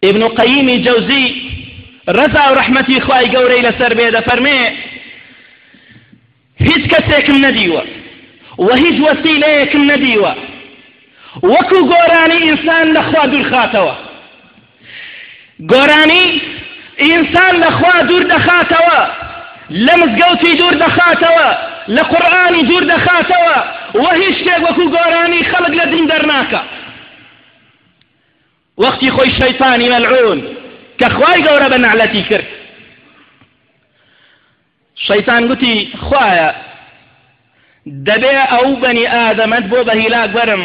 ابن قيم جوزي رضا ورحمتي خواي قوري لسر بيدا فرمي هیچ کەسێکم نەدیوە و هیچ وەسیلەیەکم نەدیوە وەکو گۆرانی ئینسان لەخوا دوورخاتەوە. گۆرانی ئینسان لەخوا دوور دەخاتەوە، لە مزگەوتی دوور دەخاتەوە، لە قورئانی دوور دەخاتەوە و هیچ شتێک وەکو گۆرانی خەڵک لە دین دەرناکە. وەختی خۆی شەیطانی مەلعون کە خوای گەورە بە نەعلەتی کرد، شەیطان گوتی خوایە دەبێ ئەو بەنی ئادەمەت بۆ بە هیلاک بەرم.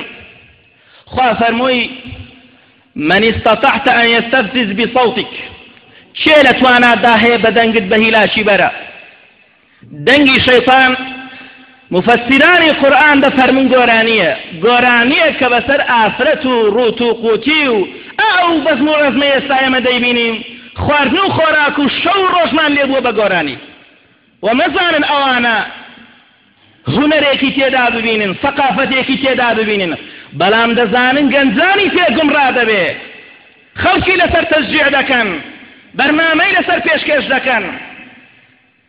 خوا فەرمووی من استطعت أن يستفزز بصوتك، چێ لە توانادا هەیە بە دەنگت بە هیلاشی بەرە. دەنگی شەیطان مفسرانی قورئان دەفەرمون گۆرانیە کە بەسەر ئافرەت و ڕوت و قوتی و ئەو بەزم و ڕەزمە ئێستا ئێمە دەیبینیم خواردن و خۆراک و شەو ڕۆژمان لێ بووە بە گۆرانی. ومەزانن ئەوانە هونەرێکی تێدا ببینن، سەقافەتێکی تێدا ببینن، بەڵام دەزانن گەنجانی تێگومڕا دەبێ، خەڵکی لەسەر تەشجیع دەکەن، بەرنامەی لەسەر پێشکەش دەکەن.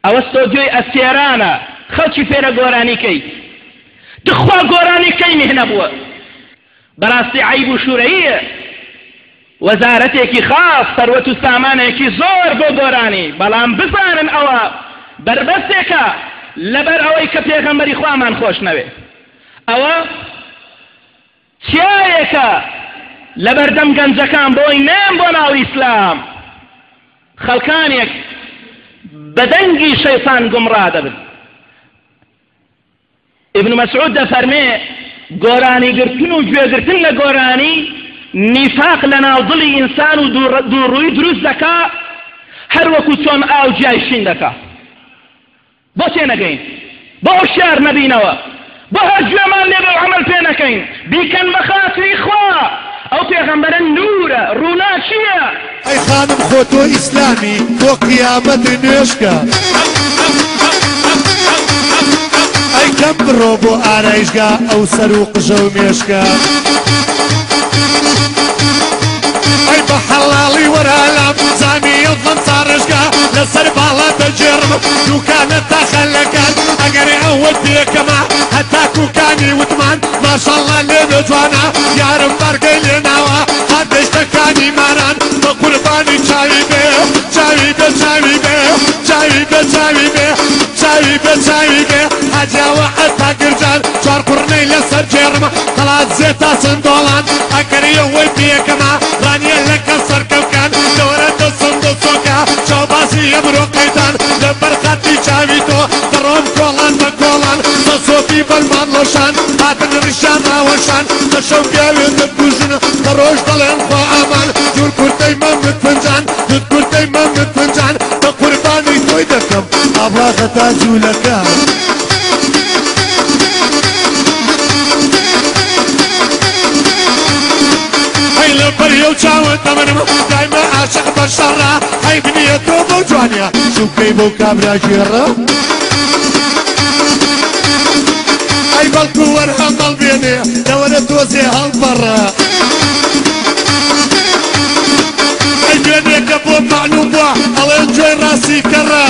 ئەوە ستۆدیۆی ئەستێرانە، خەڵکی فێرە گۆرانیکەی. دخوا گۆرانیکەی مهنە بووە، بەڕاستی عیب و شوورەیە. وەزارەتێکی خاص سەروەت و سامانێکی زۆر بۆ گۆرانی، بەڵام بزانن ئەوە بربەستێکە لەبەر ئەوەی کە پێغەمبەری خوامان خۆش نەوێ. ئەوە چیایەکە لەبەردەم گەنجەکان بۆی نێم بۆ ناو ئیسلام. خەڵکانێک بە دەنگی شەیطان گومڕا دەبن. ابن مسعود دەفەرمێ گۆرانی گرتن و گوێگرتن لە گۆرانی نیفاق لە ناو دڵی ئینسان و دووڕووی دروست دەکا، هەر وەکو چۆن ئاو جیای شین دەکا. بۆ تێنەگەین، بۆ هۆشیار نەبینەوە، بۆ هەر گوێمان لێ بێ و عەمەل پێ نەکەین، بیکەن بە خاتری خوا. ئەو پێغەمبەرە نورە، ڕوونا چییە؟ ئەی خانم خۆ تۆ ئیسلامی بۆ قیامەت نوێشکە، ئەی کەم بڕۆ بۆ ئارایشگا ئەو سەر و قژە و مێشکە، ئەی بە حەڵاڵی وەرە لام زانی ئەڵفەم ساڕژگا لەسەر باڵا دەجێڕم دووکانە تا خەلەکان ئەگەری ئەوەت پێکەما هەتا کوکانی وتمان ماشەڵڵا لێبێ جوانە یارم بەرگەی لێناوە هەردەشتەکانی ماران بە قوربانی چاوی بێ چاوی بێ چاوی بێ چاوی بێ چاوی بێ چاوی بێ چاوی بێ حەجاوە هەتا گرجان چوار قورنەی لەسەر جێڕم قەڵات زێتا سندۆڵان ئەگەری ئەوەی پێکەما ڕانیە لەکە سەرکەوکان دەوەرە دەسندۆسۆکە چاوباسی ئەمرۆ قەیتان لەبەر خەتی چاوی تۆ دەڕۆم کۆڵان بە کۆڵان بە سۆفی بەلمان لۆشان هاتن ڕیشان ناوەشان بە شەو پیاوێ دەبوژن بە ڕۆژ دەڵێن خوا ئامان دوور کورتەی مەمت پنجان دوور کورتەی مەمت پنجان بە قوربانی تۆی دەکەم ئابراغە تا جوولەکە. بەریەو چاوت دەمەنم دایمە عاشق بە شەڕە هەی بنیە تۆ بۆ جوانیە شوکەی بۆ کابرا ژێڕە ئەی بەڵکو وەرهەم هەڵبێنێ لەوەرە دۆزێ هەڵبەڕە ئەی دوێنێکە بۆ معلوم بووە ئەڵێن گوێی ڕاستی کەڕە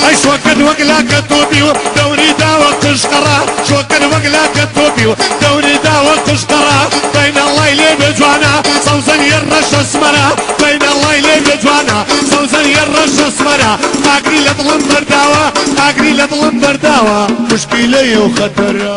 ئەی شۆکەن وەک لاکە تۆبی و دەوری داوە قشقەڕە شۆکەن وەک لاکە تۆبی و دەوری داوە قشقەڕە بەینە ئەڵڵای لێ بێ جوانە سەوزەنیە ڕەشە سمەرە بەینە ئەڵڵای لێ بێ جوانە سەوزەنیە ڕەشە سمەرە ئاگری لە دڵم بەرداوە ئاگری لە دڵم بەرداوە خوشکی لێیە و خەتەرە.